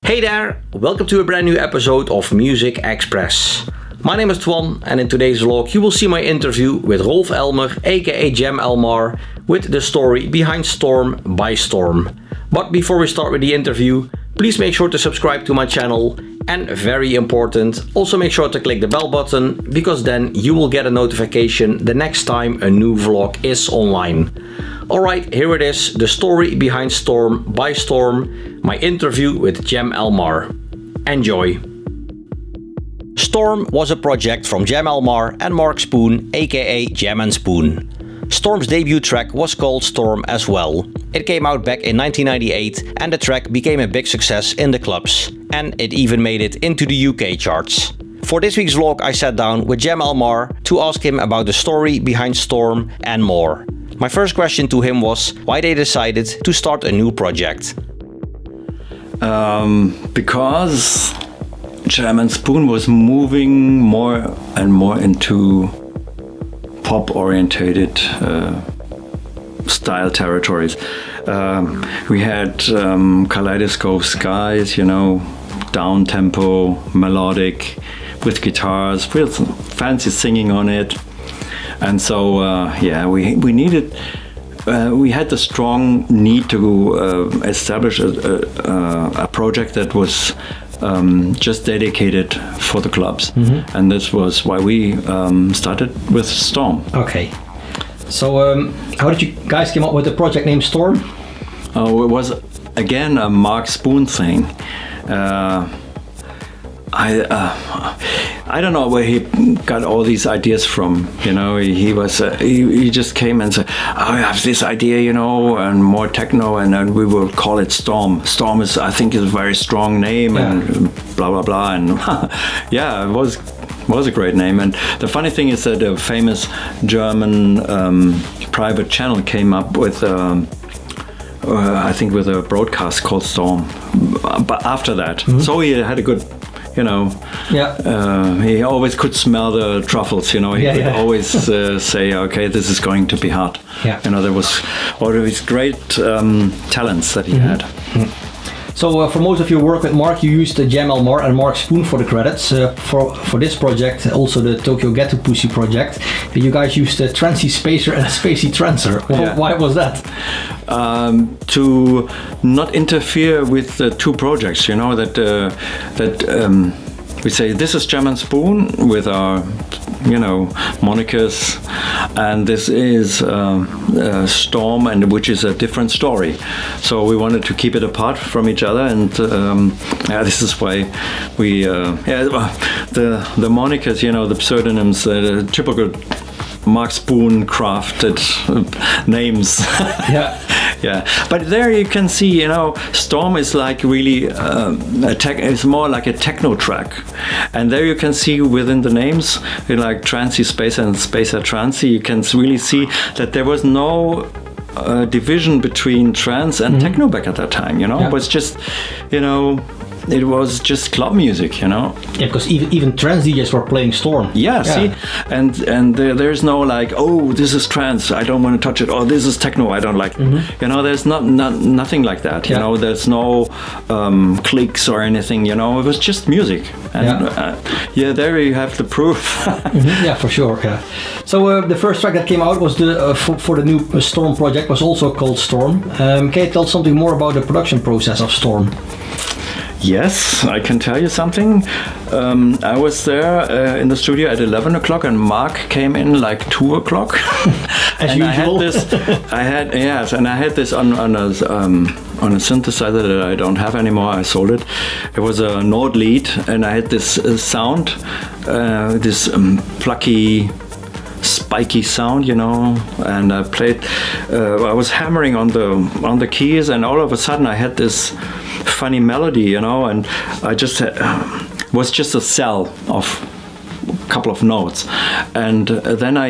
Hey there, welcome to a brand new episode of Muzikxpress. My name is Twan, and in today's vlog you will see my interview with Rolf Ellmer, a.k.a. Elmar, with the story behind Storm by Storm. But before we start with the interview, please make sure to subscribe to my channel, and very important, also make sure to click the bell button, because then you will get a notification the next time a new vlog is online. Alright, here it is, the story behind Storm by Storm, my interview with Elmar. Enjoy! Storm was a project from Elmar and Mark Spoon, aka Jam and Spoon. Storm's debut track was called Storm as well. It came out back in 1998 and the track became a big success in the clubs. And it even made it into the UK charts. For this week's vlog I sat down with Elmar to ask him about the story behind Storm and more. My first question to him was why they decided to start a new project. Because Jam and Spoon was moving more and more into pop-orientated style territories. We had kaleidoscope skies, down-tempo, melodic, with guitars, with fancy singing on it. And so, we needed, we had the strong need to establish a project that was just dedicated for the clubs. Mm-hmm. And this was why we started with Storm. Okay. So, how did you guys come up with the project name Storm? It was, again, a Mark Spoon thing. I don't know where he got all these ideas from. He just came and said, I have this idea, and more techno, and we will call it Storm. Storm is, I think, is a very strong name, and blah blah blah, and it was a great name. And the funny thing is that a famous German private channel came up with I think with a broadcast called Storm, but after that, so he had a good. He always could smell the truffles, he could always say, okay, this is going to be hot. Yeah. There was all of these great talents that he had. Mm-hmm. So for most of your work with Mark, you used Elmar and Mark Spoon for the credits. For this project, also the Tokyo Ghetto Pussy project, you guys used Trancy Spacer and Spacey Trancer. Why was that? To not interfere with the two projects, we say this is Jam and Spoon with our, monikers, and this is Storm, and which is a different story. So we wanted to keep it apart from each other, and this is why we the monikers, the pseudonyms, the typical Mark Spoon crafted names. Yeah, but there you can see, Storm is like really it's more like a techno track, and there you can see within the names, like Trancy Spacer and Spacer Trancy, you can really see that there was no division between trance and techno back at that time. It was just, it was just club music, Yeah, because even trance DJs were playing Storm. Yeah. See, and there's no like, oh, this is trance, I don't want to touch it. Oh, this is techno, I don't like. Mm-hmm. There's nothing like that. There's no clicks or anything. It was just music. And there you have the proof. Mm-hmm. Yeah, for sure. Yeah. So the first track that came out was for the new Storm project was also called Storm. Can you tell something more about the production process of Storm? Yes, I can tell you something. I was there in the studio at 11 o'clock and Mark came in like 2 o'clock. As and usual. I had this on a synthesizer that I don't have anymore. I sold it. It was a Node lead, and I had this sound, this plucky, spiky sound, and I played. I was hammering on the keys, and all of a sudden I had this funny melody, and I just was just a cell of a couple of notes, and then I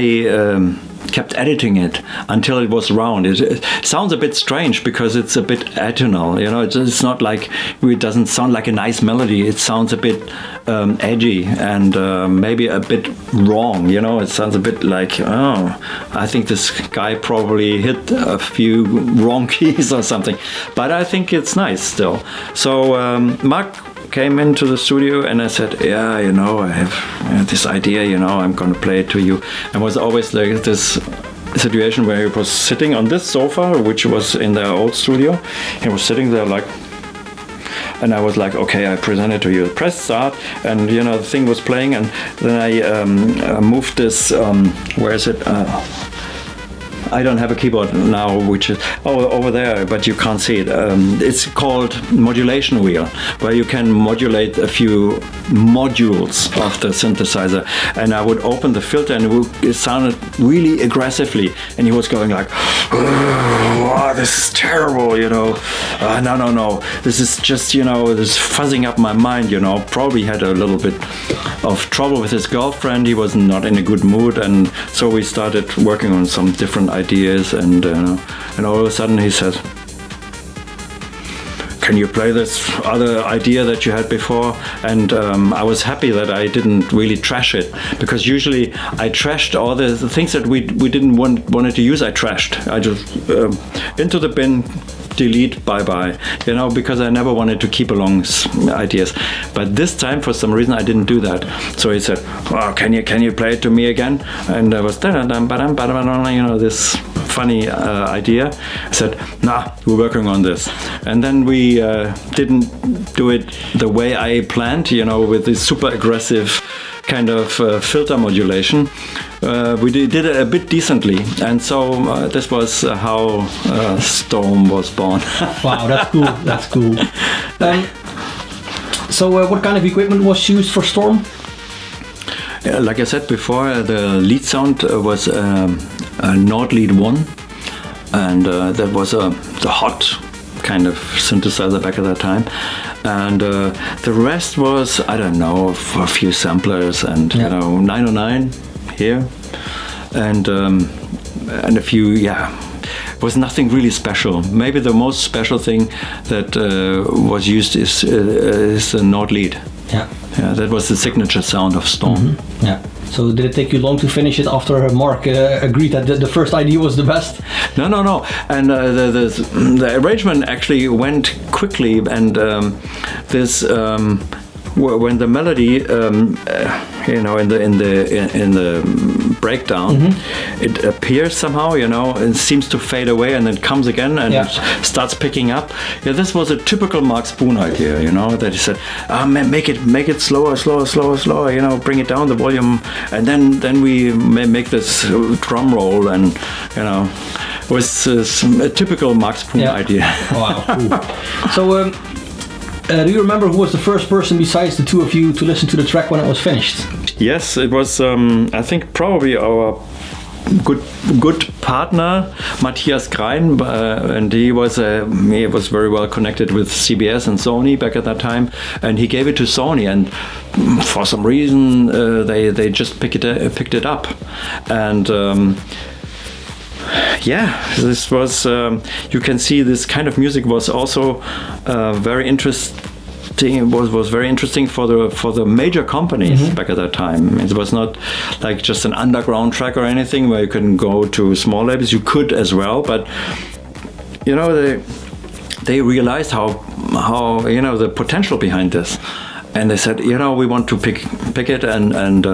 kept editing it until it was round. It sounds a bit strange because it's a bit atonal, you know. It's not like, it doesn't sound like a nice melody. It sounds a bit edgy and maybe a bit wrong, you know. It sounds a bit like, oh, I think this guy probably hit a few wrong keys or something. But I think it's nice still. So Mark came into the studio and I said, yeah, you know, I have this idea, you know, I'm going to play it to you. And was always like this situation where he was sitting on this sofa, which was in the old studio. He was sitting there like, and I was like, okay, I present it to you. Press start, and you know, the thing was playing, and then I moved this, where is it? I don't have a keyboard now, which is over there, but you can't see it. It's called modulation wheel, where you can modulate a few modules of the synthesizer. And I would open the filter, and it sounded really aggressively. And he was going like, "Oh, this is terrible, you know. No. This is just, you know, this fuzzing up my mind, you know." Probably had a little bit of trouble with his girlfriend. He was not in a good mood, and so we started working on some different ideas, and all of a sudden he said, "Can you play this other idea that you had before?" And I was happy that I didn't really trash it, because usually I trashed all the things that we didn't wanted to use. I trashed. I just into the bin, delete, bye, you know, because I never wanted to keep along ideas. But this time, for some reason, I didn't do that. So he said, "Oh, can you play it to me again?" And I was, you know, this funny idea. I said, "Nah, we're working on this." And then we didn't do it the way I planned, you know, with this super aggressive kind of filter modulation. We did it a bit decently, and so this was how Storm was born. Wow, that's cool. That's cool. So what kind of equipment was used for Storm? Like I said before, the lead sound was a Nord Lead 1, and that was the hot kind of synthesizer back at that time. And the rest was, I don't know, for a few samplers and you know, 909 here, and a few, it was nothing really special. Maybe the most special thing that was used is the Nord Lead. Yeah, that was the signature sound of Storm. Mm-hmm. Yeah. So did it take you long to finish it after Mark agreed that the first idea was the best? No. And the arrangement actually went quickly, and this when the melody, you know, in the breakdown, it appears somehow, you know, and seems to fade away, and then comes again and it starts picking up. Yeah, this was a typical Mark Spoon idea, you know, that he said, make it slower, you know, bring it down the volume, and then we make this drum roll, and you know, it was a typical Mark Spoon idea. Wow, cool. So. Do you remember who was the first person besides the two of you to listen to the track when it was finished? Yes, it was, I think, probably our good partner, Matthias Grein, and he was very well connected with CBS and Sony back at that time, and he gave it to Sony, and for some reason they just picked it up, and this was, you can see this kind of music was also very interesting. It was very interesting for the major companies back at that time. It was not like just an underground track or anything where you couldn't go to small labels. You could as well, but you know, they realized how you know, the potential behind this. And they said, you know, we want to pick it and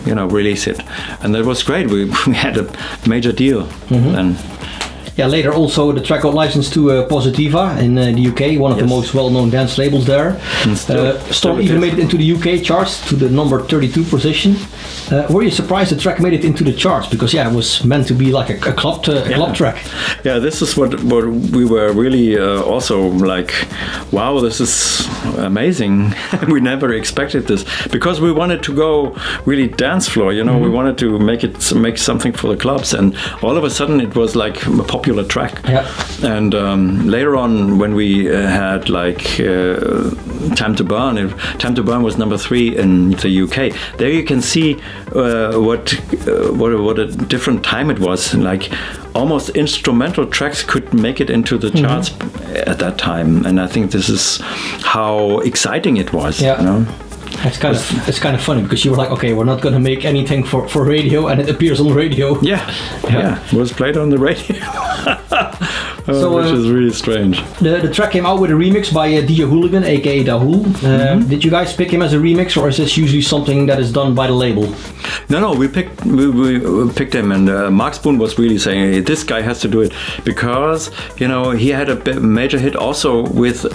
you know, release it, and that was great. We had a major deal then. Yeah, later also the track got licensed to Positiva in the UK, one of the most well-known dance labels there. Storm even made it into the UK charts to the number 32 position. Were you surprised the track made it into the charts? Because it was meant to be like a club track. Yeah, this is what we were really also like, wow, this is amazing. We never expected this, because we wanted to go really dance floor, you know, we wanted to make something for the clubs, and all of a sudden it was like a popular popular track. Yeah. And later on, when we had like Time to Burn, Time to Burn was number 3 in the UK. There you can see what a different time it was. Like almost instrumental tracks could make it into the charts at that time, and I think this is how exciting it was. Yeah. You know? It's kind of funny because you were like, okay, we're not going to make anything for radio, and it appears on radio. Yeah. It was played on the radio. Which is really strange. The track came out with a remix by DJ Hooligan, a.k.a. Dahul. Did you guys pick him as a remix, or is this usually something that is done by the label? No, we picked him, and Mark Spoon was really saying, hey, this guy has to do it, because he had a major hit also with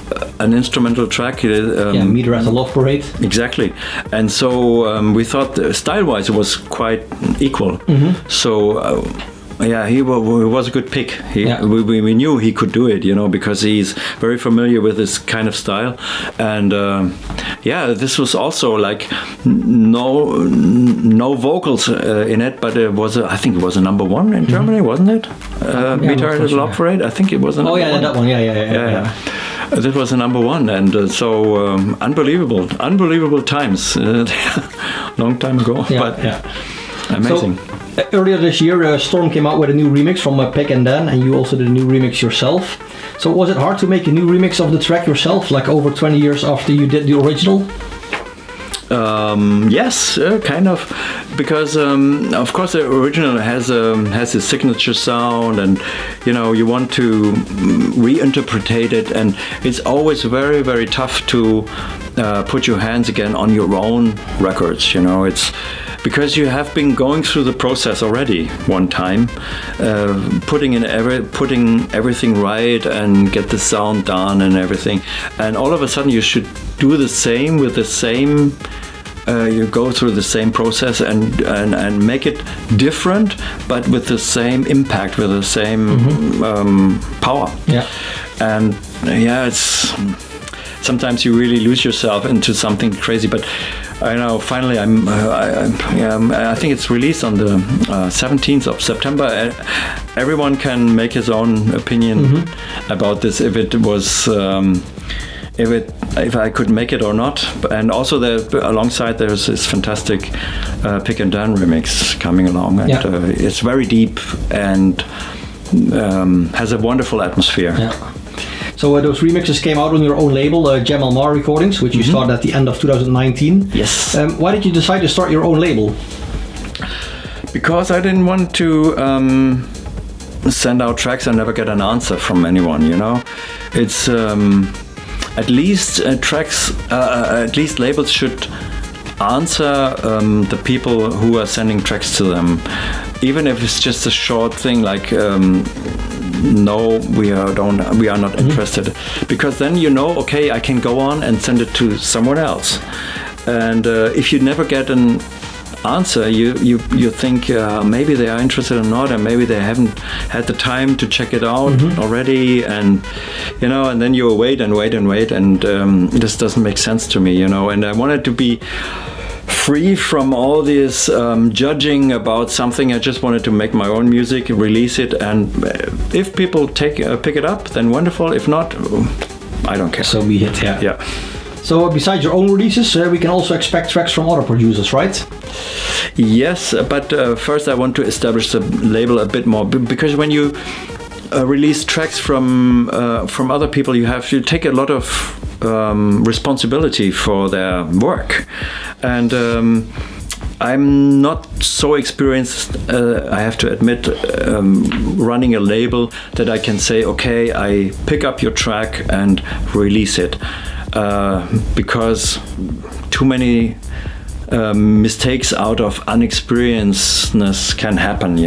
an instrumental track. Meet Her at the Love Parade. Exactly, and so we thought style-wise it was quite equal. So. He was a good pick. We knew he could do it, because he's very familiar with this kind of style. And this was also like no vocals in it, but I think it was a number 1 in Germany, wasn't it? Meet Her at the Love Parade. I think it was a number 1. That one. Yeah. That was a number 1, and so unbelievable times. Long time ago, but amazing. So, earlier this year, Storm came out with a new remix from Pick and Dan, and you also did a new remix yourself. So was it hard to make a new remix of the track yourself, like over 20 years after you did the original? Yes, kind of, because of course the original has its signature sound, and you want to reinterpret it, and it's always very, very tough to put your hands again on your own records. It's because you have been going through the process already one time, putting everything right and get the sound done and everything, and all of a sudden you should do the same with the same. You go through the same process and make it different, but with the same impact, with the same power. Yeah. And it's sometimes you really lose yourself into something crazy, but I know finally I think it's released on the 17th of September. Everyone can make his own opinion about this, if it was if I could make it or not. And also alongside there's this fantastic Pick and Dan remix coming along, and it's very deep and has a wonderful atmosphere. So those remixes came out on your own label, Elmar Recordings, which you started at the end of 2019. Yes. Why did you decide to start your own label? Because I didn't want to send out tracks and never get an answer from anyone. It's at least labels should answer the people who are sending tracks to them, even if it's just a short thing like no, we are not interested, because then okay, I can go on and send it to someone else. And if you never get an answer, you think maybe they are interested or not, and maybe they haven't had the time to check it out already, and and then you wait, and this doesn't make sense to me, and I wanted to be free from all this judging about something. I just wanted to make my own music, release it, and if people pick it up, then wonderful. If not, I don't care. So be it. Yeah. So besides your own releases, we can also expect tracks from other producers, right? Yes, but first I want to establish the label a bit more, because when you release tracks from other people, you have to take a lot of responsibility for their work, and I'm not so experienced, I have to admit, running a label that I can say, okay, I pick up your track and release it, because too many mistakes out of unexperiencedness can happen,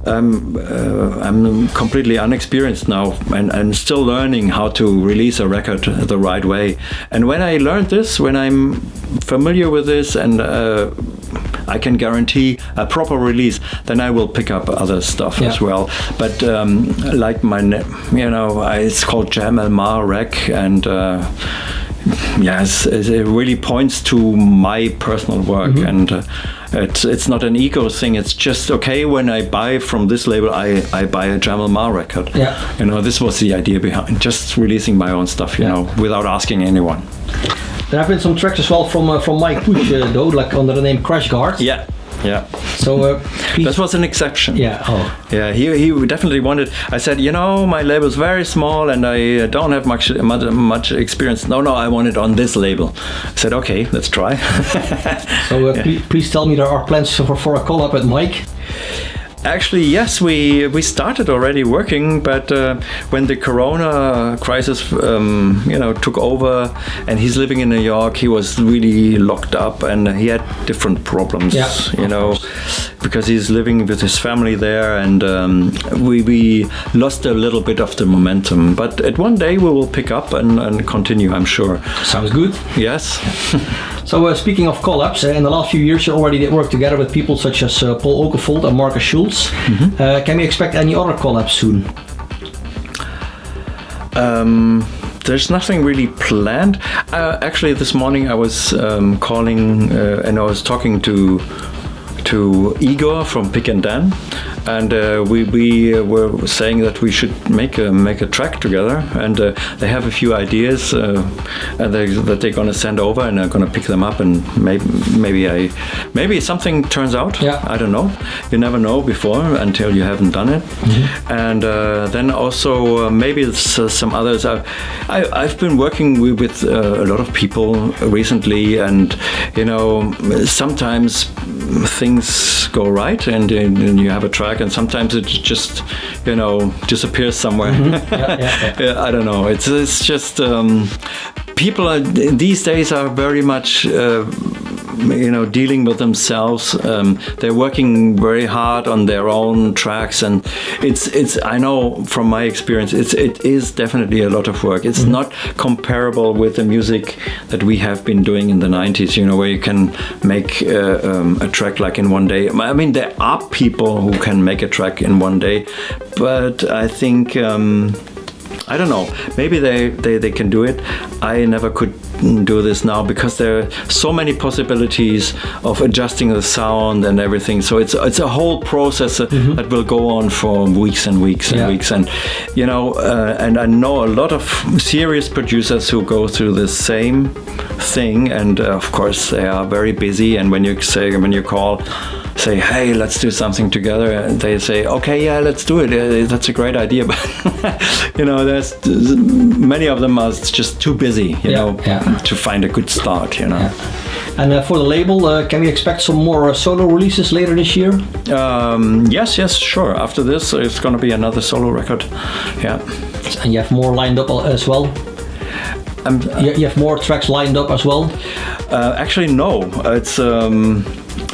I'm completely unexperienced now, and still learning how to release a record the right way. And when I learned this, when I'm familiar with this, and I can guarantee a proper release, then I will pick up other stuff as well. But like it's called Elmar Rec, and yes, it really points to my personal work, and It's not an ego thing. It's just okay. When I buy from this label, I buy a Jam Elmar record. Yeah. This was the idea behind just releasing my own stuff. Without asking anyone. There have been some tracks as well from Mike Push, though, like under the name Crash Guard. Yeah. Yeah. So that was an exception. Yeah. Oh. Yeah. He definitely wanted. I said, my label's very small and I don't have much experience. No, I want it on this label. I said, okay, let's try. So please tell me there are plans for a collab with Mike. Actually, yes, we started already working, but when the Corona crisis, took over, and he's living in New York, he was really locked up, and he had different problems, because he's living with his family there, and we lost a little bit of the momentum. But at one day we will pick up and continue, I'm sure. Sounds good. Yes. So speaking of collabs, in the last few years you already did work together with people such as Paul Oakenfold and Marcus Schulz. Mm-hmm. Can we expect any other collabs soon? There's nothing really planned. Actually, this morning I was calling and I was talking to Igor from Pick and Dan, and we were saying that we should make a track together, and they have a few ideas that they're gonna send over, and I'm gonna pick them up, and maybe something turns out. Yeah. I don't know. You never know before until you haven't done it. Mm-hmm. And then also maybe some others. I've been working with a lot of people recently, and sometimes things go right and you have a track, and sometimes it just disappears somewhere. Mm-hmm. Yeah. I don't know, it's just people these days are very much dealing with themselves. They're working very hard on their own tracks, and it's I know from my experience it is definitely a lot of work. It's mm-hmm. not comparable with the music that we have been doing in the 90s, where you can make a track like in one day. I mean, there are people who can make a track in one day, but I think I don't know, maybe they can do it. I never could do this now because there are so many possibilities of adjusting the sound and everything. So it's a whole process mm-hmm. that will go on for weeks and weeks and weeks. And and I know a lot of serious producers who go through the same thing, and of course they are very busy. And when you call, say, hey, let's do something together, and they say, okay, yeah, let's do it. That's a great idea, but there's many of them are just too busy, to find a good start, Yeah. And for the label, can we expect some more solo releases later this year? Yes, sure. After this, it's going to be another solo record. Yeah. And you have more lined up as well? You have more tracks lined up as well? Actually, no. It's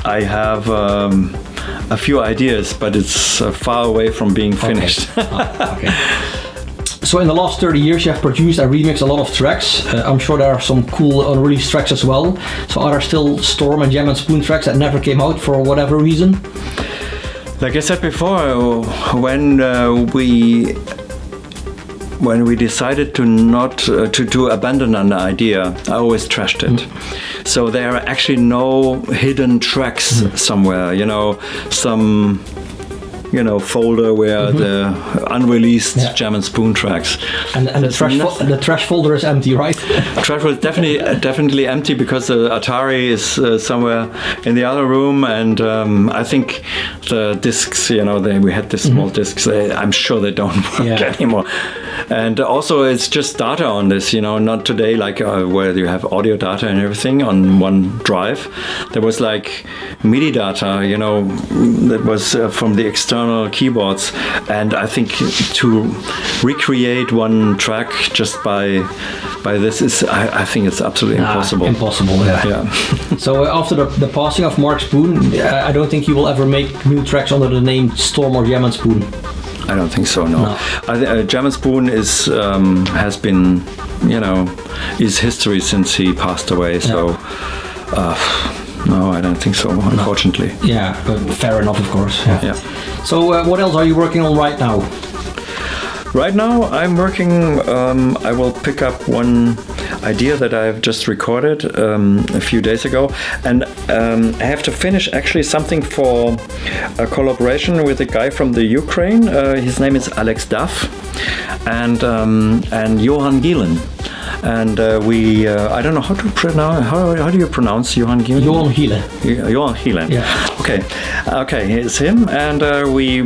I have a few ideas, but it's far away from being finished. Okay. So in the last 30 years you have produced and remixed a lot of tracks. I'm sure there are some cool unreleased tracks as well. So are there still Storm and Jam and Spoon tracks that never came out for whatever reason? Like I said before, when we decided to not to abandon an idea, I always trashed it. Mm. So there are actually no hidden tracks somewhere, some folder where the unreleased Jam and Spoon tracks. And the trash folder is empty, right? Trash folder is definitely empty because the Atari is somewhere in the other room, and I think the discs, we had the small discs. I'm sure they don't work anymore. And also, it's just data on this, not today like where you have audio data and everything on one drive. There was like MIDI data, that was from the external keyboards. And I think to recreate one track just by this is, I think it's absolutely impossible. Impossible, yeah. So after the passing of Mark Spoon, I don't think you will ever make new tracks under the name Storm or Jam and Spoon. I don't think so. No. Jam and Spoon has been, is history since he passed away. So, no, I don't think so. Unfortunately. Yeah, but fair enough, of course. Yeah. So, what else are you working on right now? Right now, I'm working. I will pick up one idea that I've just recorded a few days ago, and I have to finish actually something for a collaboration with a guy from the Ukraine. His name is Alex Duff and Johan Gielen. And I don't know how to pronounce. How do you pronounce Johan Gielen? Johan Gielen. Johan Gielen. Yeah. Okay. It's him, and we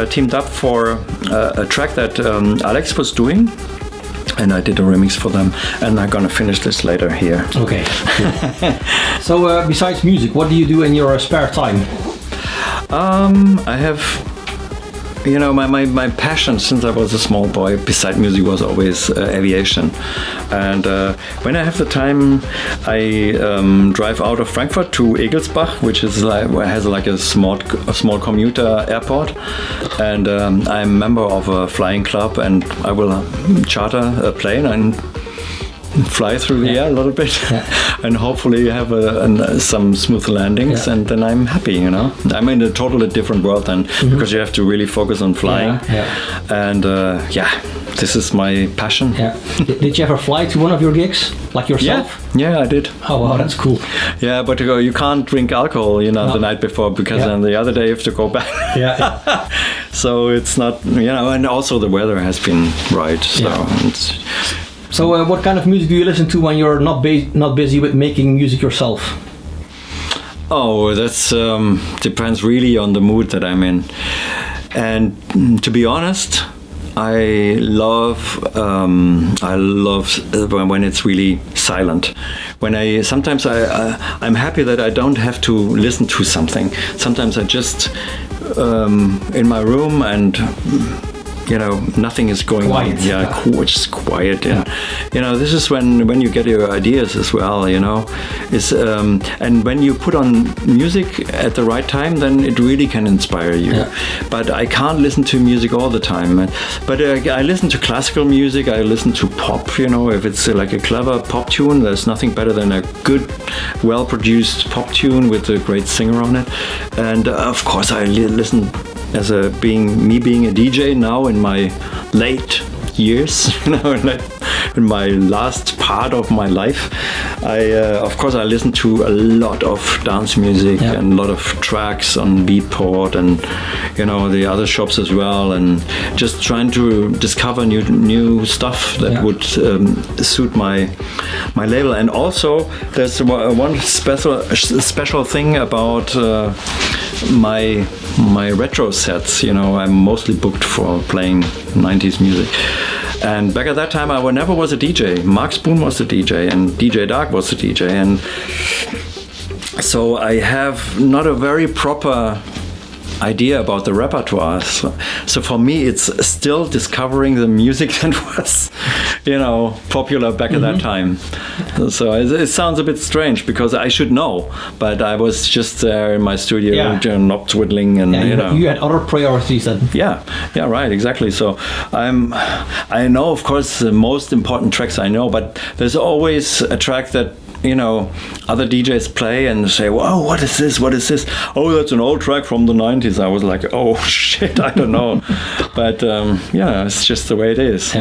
teamed up for a track that Alex was doing, and I did a remix for them, and I'm gonna finish this later here. Okay. So besides music, what do you do in your spare time? I have. My passion since I was a small boy, beside music, was always aviation. And when I have the time, I drive out of Frankfurt to Egelsbach, which is has a small commuter airport. And I'm a member of a flying club, and I will charter a plane and fly through the air a little bit, and hopefully have some smooth landings, and then I'm happy. I'm in a totally different world then, because you have to really focus on flying. And this is my passion. Did you ever fly to one of your gigs, like yourself? Yeah, I did. Oh wow, that's cool. Yeah, but you can't drink alcohol, the night before, because then the other day you have to go back. So it's not, and also the weather has been right. So what kind of music do you listen to when you're not busy with making music yourself? Oh, that's depends really on the mood that I'm in. And to be honest, I love when it's really silent. Sometimes I'm happy that I don't have to listen to something. Sometimes I just in my room and nothing is going on. Just quiet. And this is when you get your ideas as well. And when you put on music at the right time, then it really can inspire you. But I can't listen to music all the time. But I listen to classical music. I listen to pop. If it's like a clever pop tune, there's nothing better than a good, well-produced pop tune with a great singer on it. And of course, I listen. Being a DJ now in my late years, in my last part of my life, I listen to a lot of dance music and a lot of tracks on Beatport and the other shops as well, and just trying to discover new stuff that would suit my label. And also, there's one special thing about my retro sets. I'm mostly booked for playing 90s music. And back at that time, I never was a DJ. Mark Spoon was the DJ, and DJ Dark was the DJ. And so I have not a very proper idea about the repertoire. So for me, it's still discovering the music that was, popular back at that time. So it sounds a bit strange because I should know, but I was just there in my studio, knob twiddling, and you had other priorities then. Yeah, right, exactly. So I know, of course, the most important tracks I know, but there's always a track that other DJs play and say, "Wow, what is this? What is this? Oh, that's an old track from the 90s." I was like, "Oh shit, I don't know." But it's just the way it is.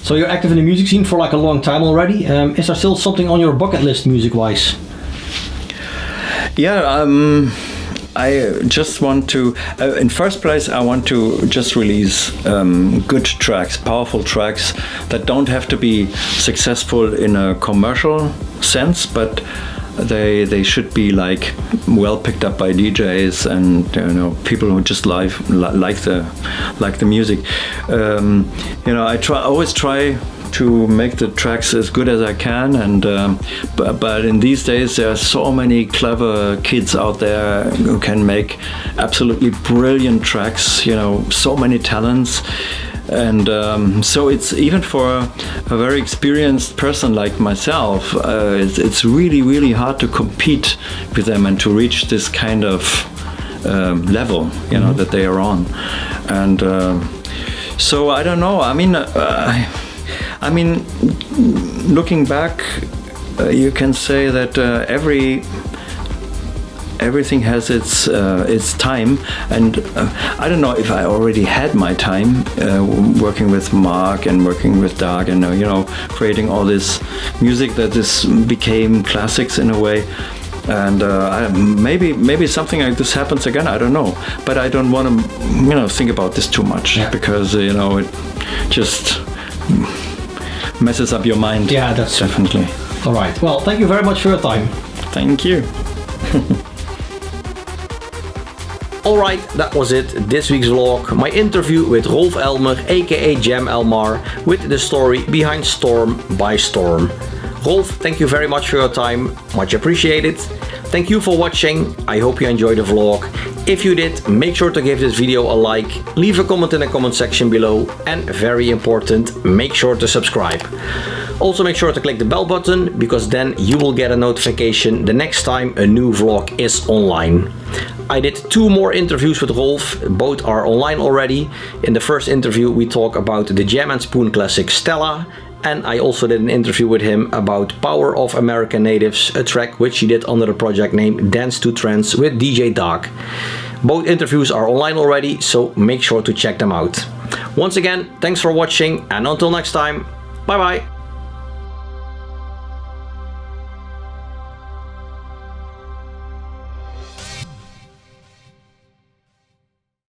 So you're active in the music scene for like a long time already. Is there still something on your bucket list, music-wise? I just want to, in first place, I want to just release good tracks, powerful tracks that don't have to be successful in a commercial sense, but they should be like well picked up by DJs and people who just like the music. I always try to make the tracks as good as I can, and but in these days there are so many clever kids out there who can make absolutely brilliant tracks, so many talents, and so it's even for a very experienced person like myself, it's really, really hard to compete with them and to reach this kind of level that they are on. And so I don't know, I mean, looking back, you can say that everything has its time, and I don't know if I already had my time working with Mark and working with Doug and creating all this music that became classics in a way. And maybe something like this happens again. I don't know, but I don't want to think about this too much, because it just messes up your mind. Yeah, that's definitely. All right. Well, thank you very much for your time. Thank you. Alright, that was it, this week's vlog, my interview with Rolf Ellmer, aka Jam Elmar, with the story behind Storm by Storm. Rolf, thank you very much for your time, much appreciated. Thank you for watching, I hope you enjoyed the vlog. If you did, make sure to give this video a like, leave a comment in the comment section below, and very important, make sure to subscribe. Also make sure to click the bell button, because then you will get a notification the next time a new vlog is online. I did 2 more interviews with Rolf, both are online already. In the first interview we talk about the Jam and Spoon classic Stella, and I also did an interview with him about Power of American Natives, a track which he did under the project name Dance to Trance with DJ Doug. Both interviews are online already, so make sure to check them out. Once again, thanks for watching, and until next time, bye bye!